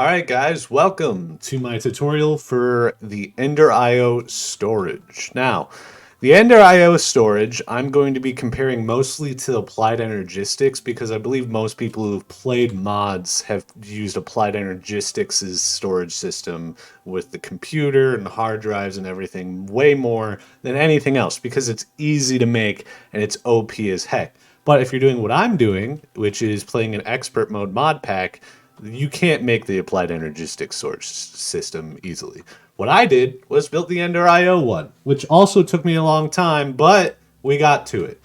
Alright guys, welcome to my tutorial for the Ender IO storage. Now, the Ender IO storage, I'm going to be comparing mostly to Applied Energistics because I believe most people who've played mods have used Applied Energistics' storage system with the computer and hard drives and everything way more than anything else because it's easy to make and it's OP as heck. But if you're doing what I'm doing, which is playing an expert mode mod pack, you can't make the applied energistics source system easily. What I did was built the Ender IO one, which also took me a long time, but we got to it.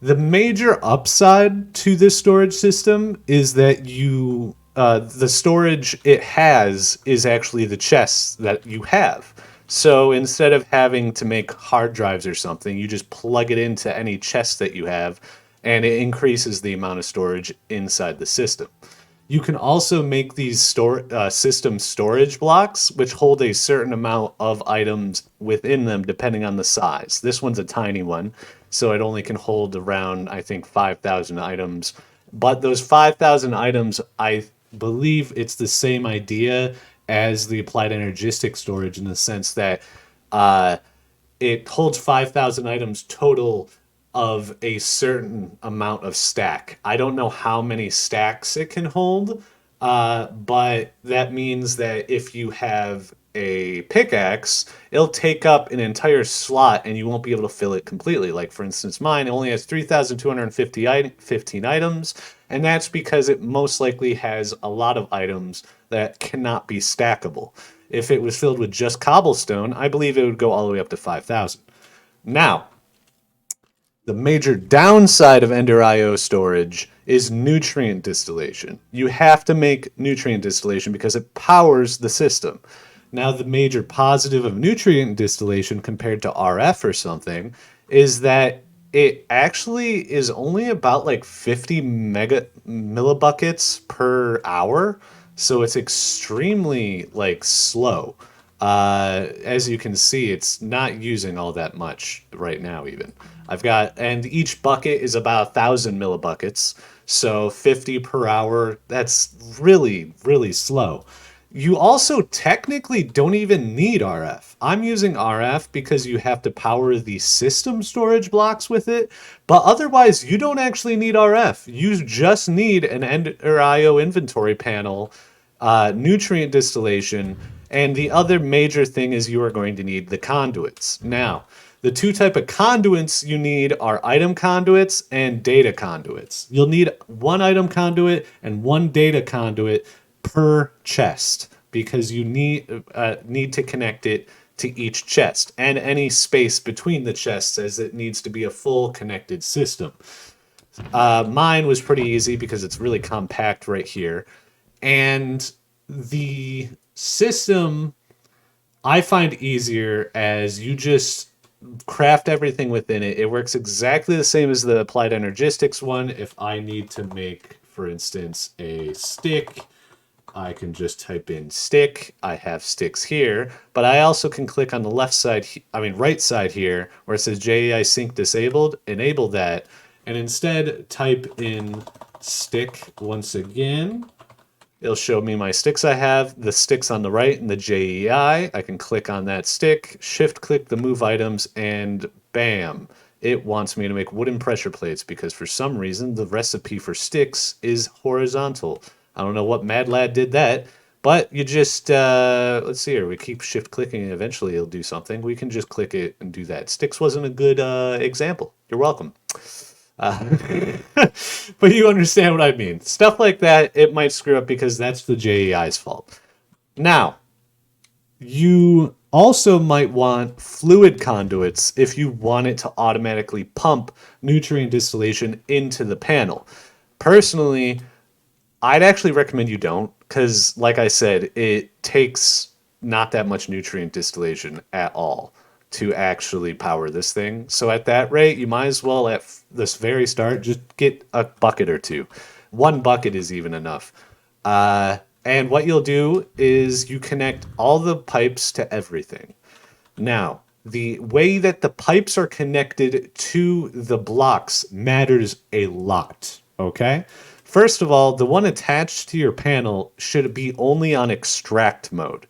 The major upside to this storage system is that the storage it has is actually the chests that you have. So instead of having to make hard drives or something, you just plug it into any chest that you have, and it increases the amount of storage inside the system. You can also make these system storage blocks, which hold a certain amount of items within them depending on the size. This one's a tiny one, so it only can hold around, I think, 5,000 items. But those 5,000 items, I believe it's the same idea as the applied energistic storage in the sense that uh, it holds 5,000 items total of a certain amount of stack. I don't know how many stacks it can hold, but that means that if you have a pickaxe, it'll take up an entire slot and you won't be able to fill it completely. Like, for instance, mine only has 3,215 items, and that's because it most likely has a lot of items that cannot be stackable. If it was filled with just cobblestone, I believe it would go all the way up to 5,000. Now, the major downside of Ender IO storage is nutrient distillation. You have to make nutrient distillation because it powers the system. Now, the major positive of nutrient distillation compared to RF or something is that it actually is only about like 50 millibuckets per hour, so it's extremely like slow. As you can see, it's not using all that much right now even. And each bucket is about 1,000 millibuckets, so 50 per hour, that's really, really slow. You also technically don't even need RF. I'm using RF because you have to power the system storage blocks with it, but otherwise you don't actually need RF. You just need an Ender IO inventory panel, nutrient distillation, and the other major thing is you are going to need the conduits. Now, the two type of conduits you need are item conduits and data conduits. You'll need one item conduit and one data conduit per chest because you need to connect it to each chest and any space between the chests as it needs to be a full connected system. Mine was pretty easy because it's really compact right here. And the system I find easier as you just craft everything within it. It works exactly the same as the applied energistics one. If I need to make, for instance, a stick, I can just type in stick. I have sticks here, but I also can click on the right side here where it says JEI sync disabled, enable that, and instead type in stick once again. It'll show me my sticks I have, the sticks on the right and the JEI. I can click on that stick, shift click the move items, and bam. It wants me to make wooden pressure plates because for some reason the recipe for sticks is horizontal. I don't know what mad lad did that, but you just, let's see here. We keep shift clicking and eventually it'll do something. We can just click it and do that. Sticks wasn't a good example. You're welcome. Uh, but you understand what I mean. Stuff like that, it might screw up because that's the JEI's fault. Now, you also might want fluid conduits if you want it to automatically pump nutrient distillation into the panel. Personally, I'd actually recommend you don't because, like I said, it takes not that much nutrient distillation at all to actually power this thing. So at that rate, you might as well at this very start just get a bucket or two. One bucket is even enough. And what you'll do is you connect all the pipes to everything. Now, the way that the pipes are connected to the blocks matters a lot, okay? First of all, the one attached to your panel should be only on extract mode.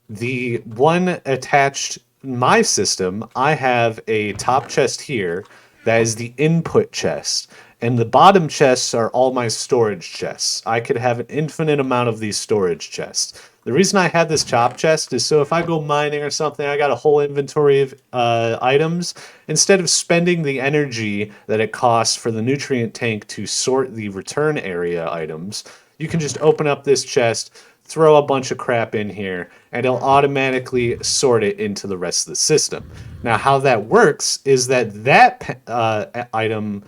The one attached my system, I have a top chest here that is the input chest, and the bottom chests are all my storage chests. I could have an infinite amount of these storage chests. The reason I have this top chest is so if I go mining or something, I got a whole inventory of items. Instead of spending the energy that it costs for the nutrient tank to sort the return area items, you can just open up this chest, throw a bunch of crap in here, and it'll automatically sort it into the rest of the system. Now, how that works is that item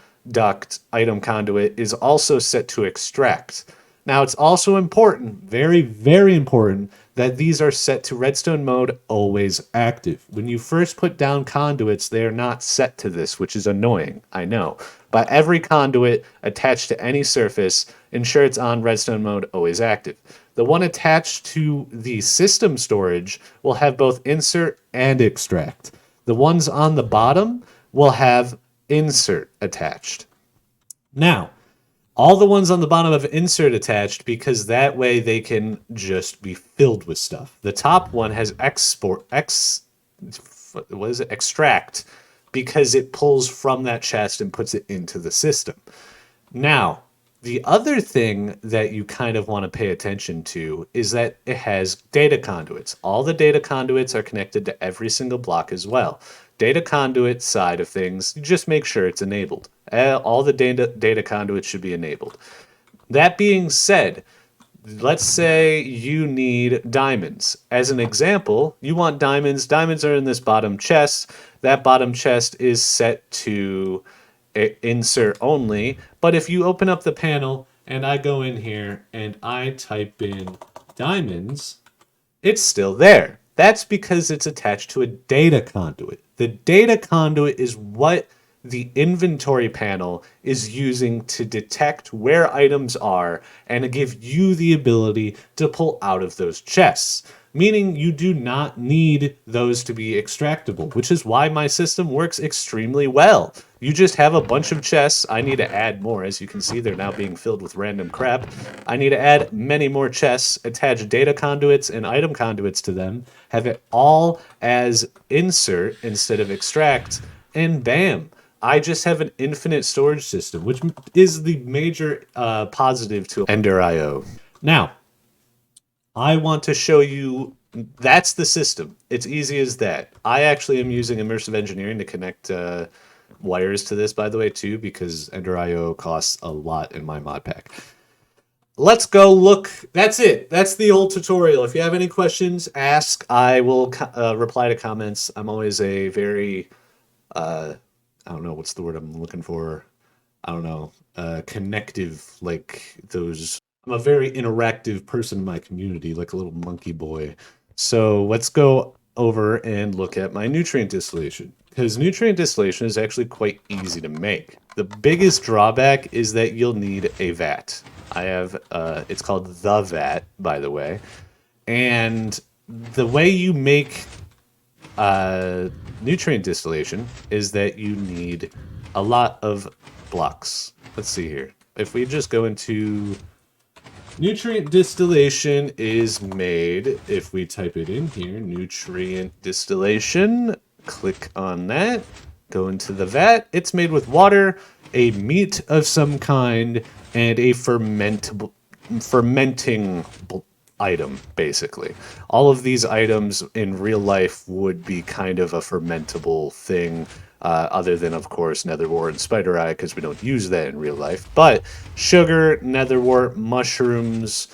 conduit is also set to extract. Now, it's also important, very, very important, that these are set to redstone mode always active. When you first put down conduits, they are not set to this, which is annoying, I know. But every conduit attached to any surface, ensure it's on redstone mode always active. The one attached to the system storage will have both insert and extract. The ones on the bottom will have insert attached. Now, all the ones on the bottom have insert attached because that way they can just be filled with stuff. The top one has extract because it pulls from that chest and puts it into the system. Now, the other thing that you kind of want to pay attention to is that it has data conduits. All the data conduits are connected to every single block as well. Data conduit side of things, you just make sure it's enabled. All the data conduits should be enabled. That being said, let's say you need diamonds. As an example, you want diamonds. Diamonds are in this bottom chest. That bottom chest is set to insert only. But if you open up the panel and I go in here and I type in diamonds, it's still there. That's because it's attached to a data conduit. The data conduit is what the inventory panel is using to detect where items are and to give you the ability to pull out of those chests, meaning you do not need those to be extractable, which is why my system works extremely well. You just have a bunch of chests. I need to add more. As you can see, they're now being filled with random crap. I need to add many more chests, attach data conduits and item conduits to them, have it all as insert instead of extract, and bam. I just have an infinite storage system, which is the major positive to Ender.io. Now, I want to show you that's the system. It's easy as that. I actually am using immersive engineering to connect wires to this, by the way, too, because Ender.io costs a lot in my mod pack. Let's go look. That's it. That's the old tutorial. If you have any questions, ask. I will reply to comments. I'm always a very, I don't know, what's the word I'm looking for? I don't know, connective, like those. I'm a very interactive person in my community, like a little monkey boy. So let's go over and look at my nutrient distillation, because nutrient distillation is actually quite easy to make. The biggest drawback is that you'll need a vat. I have, it's called the vat, by the way. And the way you make nutrient distillation is that you need a lot of blocks. Let's see here. If we just go into nutrient distillation is made, if we type it in here, nutrient distillation, click on that, go into the vat. It's made with water, a meat of some kind, and a fermenting item, basically. All of these items in real life would be kind of a fermentable thing, other than, of course, netherwort and spider eye, because we don't use that in real life. But sugar, netherwort, mushrooms.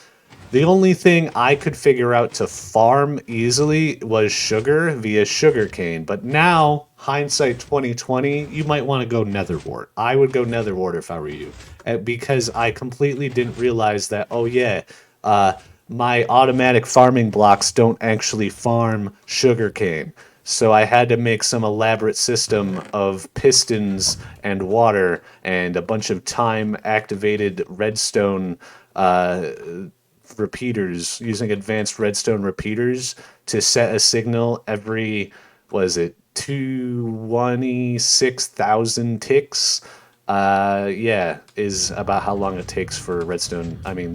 The only thing I could figure out to farm easily was sugar via sugarcane. But now, hindsight 2020, you might want to go netherwort. I would go netherwort if I were you, because I completely didn't realize that, oh yeah, my automatic farming blocks don't actually farm sugarcane. So I had to make some elaborate system of pistons and water and a bunch of time-activated redstone repeaters, using advanced redstone repeaters to set a signal every, was it 26,000 ticks? Yeah, is about how long it takes for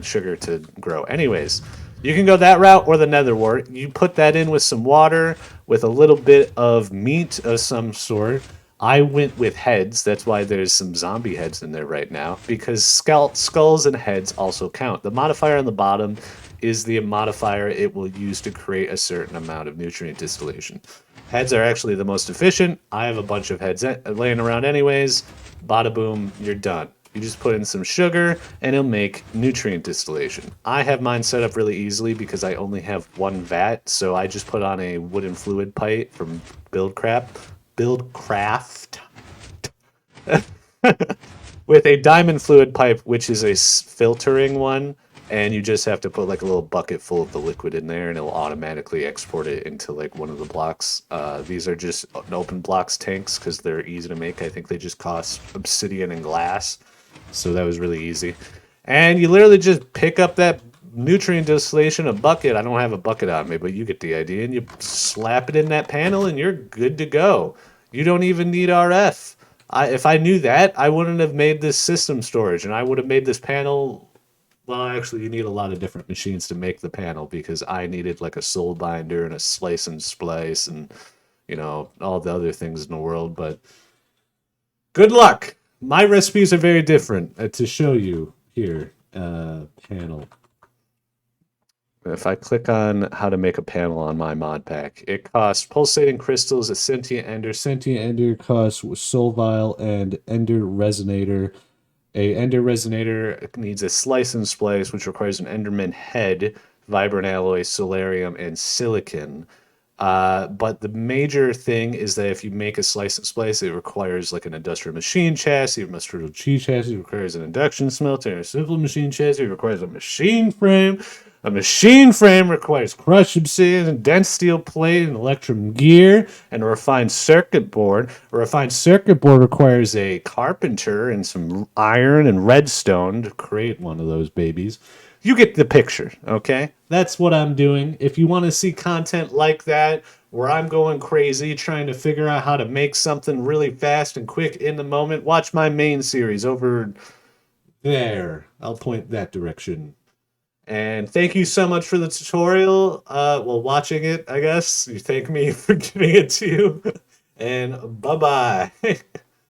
sugar to grow. Anyways, you can go that route or the nether wart. You put that in with some water, with a little bit of meat of some sort. I went with heads. That's why there's some zombie heads in there right now, because skulls and heads also count. The modifier on the bottom is the modifier it will use to create a certain amount of nutrient distillation. Heads are actually the most efficient. I have a bunch of heads laying around anyways. Bada boom, you're done. You just put in some sugar and it'll make nutrient distillation. I have mine set up really easily because I only have one vat, so I just put on a wooden fluid pipe from Buildcraft with a diamond fluid pipe, which is a filtering one, and you just have to put like a little bucket full of the liquid in there, and it'll automatically export it into like one of the blocks. These are just open blocks tanks because they're easy to make. I think they just cost obsidian and glass, so that was really easy. And you literally just pick up that nutrient distillation, a bucket. I don't have a bucket on me, but you get the idea. And you slap it in that panel, and you're good to go. You don't even need RF. If I knew that, I wouldn't have made this system storage, and I would have made this panel. Well, actually, you need a lot of different machines to make the panel because I needed like a soul binder and a slice and splice and all the other things in the world. But good luck. My recipes are very different. To show you here, panel. If I click on how to make a panel on my mod pack, it costs pulsating crystals, a sentient ender. Sentient ender costs soul vial and ender resonator. A ender resonator needs a slice and splice, which requires an enderman head, vibrant alloy, solarium, and silicon. But the major thing is that if you make a slice and splice, it requires like an industrial machine chassis. A industrial cheese chassis requires an induction smelter. And a simple machine chassis requires a machine frame. A machine frame requires crushed obsidian and dense steel plate and electrum gear and a refined circuit board. A refined circuit board requires a carpenter and some iron and redstone to create one of those babies. You get the picture, okay? That's what I'm doing. If you want to see content like that, where I'm going crazy trying to figure out how to make something really fast and quick in the moment, watch my main series over there. I'll point that direction. And thank you so much for the tutorial. Well, watching it, I guess. You thank me for giving it to you. And bye bye.